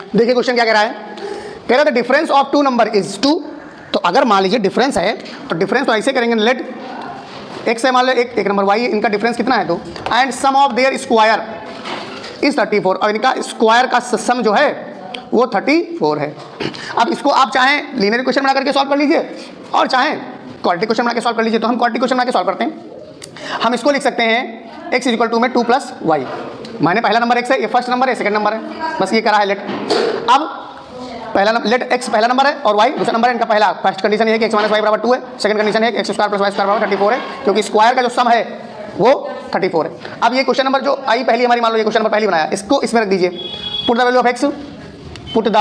देखिए क्वेश्चन क्या कह रहा है, कह रहा था difference of two number is 2। तो अगर मान लीजिए डिफरेंस है तो डिफरेंस तो ऐसे करेंगे, लेट एक्स है मान लो एक नंबर, वाई इनका डिफरेंस कितना है 2, and sum of their square is 34, और इनका स्क्वायर का सम जो है वो 34 है। अब इसको आप चाहें लीनियर इक्वेशन बना करके सॉल्व कर लीजिए और चाहें क्वाड्रेटिक क्वेश्चन बना के सॉल्व कर लीजिए। तो हम क्वाड्रेटिक क्वेश्चन बना के सॉल्व करते हैं। हम इसको लिख सकते हैं x इक्वल टू में 2 + y, माने पहला नंबर x है, ये फर्स्ट नंबर है, सेकंड नंबर है, बस ये करा है लेट। अब पहला लेट x पहला नंबर है और y दूसरा नंबर है, इनका पहला फर्स्ट कंडीशन है कि x - y = 2 है, सेकंड कंडीशन है कि x² + y² = 34 है, क्योंकि स्क्वायर का जो सम है वो 34 है। अब ये क्वेश्चन नंबर जो आई पहली हमारी, मान लो ये क्वेश्चन नंबर पहली बनाया, इसको इसमें रख दीजिए, put the value of x, put the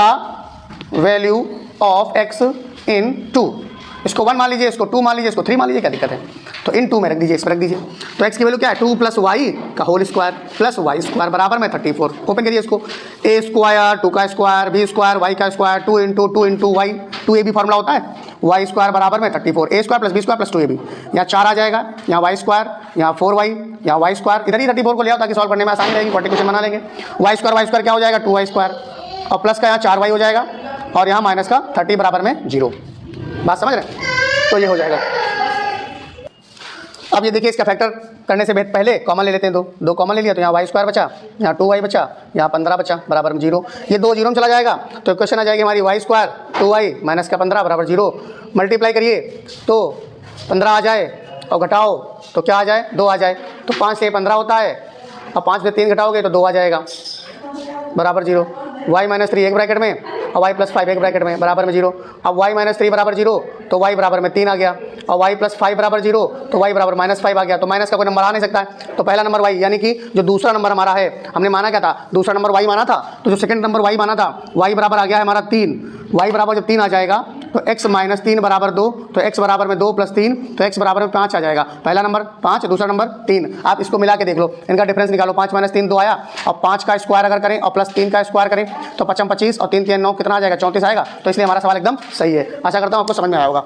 value of x इन 2, इसको 1 मान लीजिए, इसको 2 मान लीजिए, इसको 3 मान लीजिए, क्या दिक्कत है। तो इन 2 में रख दीजिए, इसमें रख दीजिए। तो x की वैल्यू क्या है, 2 + y का whole square plus y square बराबर में 34। ओपन करिए इसको, a स्क्वायर 2 का स्क्वायर b स्क्वायर y का स्क्वायर 2 × 2 × y, 2ab फॉर्मूला होता है, y स्क्वायर बराबर में 34, a square + b square + 2ab, यहाँ 4 आ जाएगा, यहाँ y स्क्वायर, यहाँ 4y, यहाँ y स्क्वायर, इधर ही 34 को ले आओ ताकि सॉल्व करने में आसानी रहेगी, क्वाड्रेटिक क्वेश्चन बना लेंगे। y स्क्वायर क्या हो जाएगा, 2y स्क्वायर, और प्लस का यहाँ 4y हो जाएगा, और यहाँ माइनस का 30 बराबर में 0। बात समझ रहे हैं? तो ये हो जाएगा। अब ये देखिए, इसका फैक्टर करने से पहले कॉमन ले लेते हैं, दो कॉमन ले लिया, तो यहाँ y स्क्वायर बचा, यहाँ 2y बचा, यहाँ 15 बचा बराबर में 0। ये 2 0 में चला जाएगा, तो इक्वेशन आ जाएगी हमारी y स्क्वायर 2y माइनस का 15 बराबर 0। मल्टीप्लाई करिए तो 15 आ जाए, और घटाओ तो क्या आ जाए, 2 आ जाए, तो 5 से 15 होता है, और 5 से 3 घटाओगे तो 2 आ जाएगा बराबर 0। y - 3 एक ब्रैकेट में, और y + 5 एक ब्रैकेट में बराबर में 0। अब y - 3 बराबर 0, तो y बराबर में 3 आ गया, और y + 5 बराबर 0, तो y बराबर -5 आ गया। तो माइनस का कोई नंबर आ नहीं सकता है, तो पहला नंबर y, यानी कि जो दूसरा नंबर हमारा है, हमने माना क्या था, दूसरा नंबर y माना था, तो जो सेकंड नंबर y माना था, y बराबर आ गया है हमारा 3। y बराबर जब 3 आ जाएगा तो x - 3 बराबर 2, तो x बराबर में 2 + 3, तो x बराबर में 5 आ जाएगा। पहला नंबर 5, दूसरा नंबर 3। आप इसको मिला के देख लो, इनका डिफरेंस निकालो, 5 - 3 2 आया, और 5 का स्क्वायर अगर करें और + 3 का स्क्वायर करें तो 5 × 25 और 3 × 3 = 9, कितना आ जाएगा, 34 आएगा। तो इसलिए हमारा सवाल एकदम सही है। आशा करता हूँ आपको समझ में आया होगा।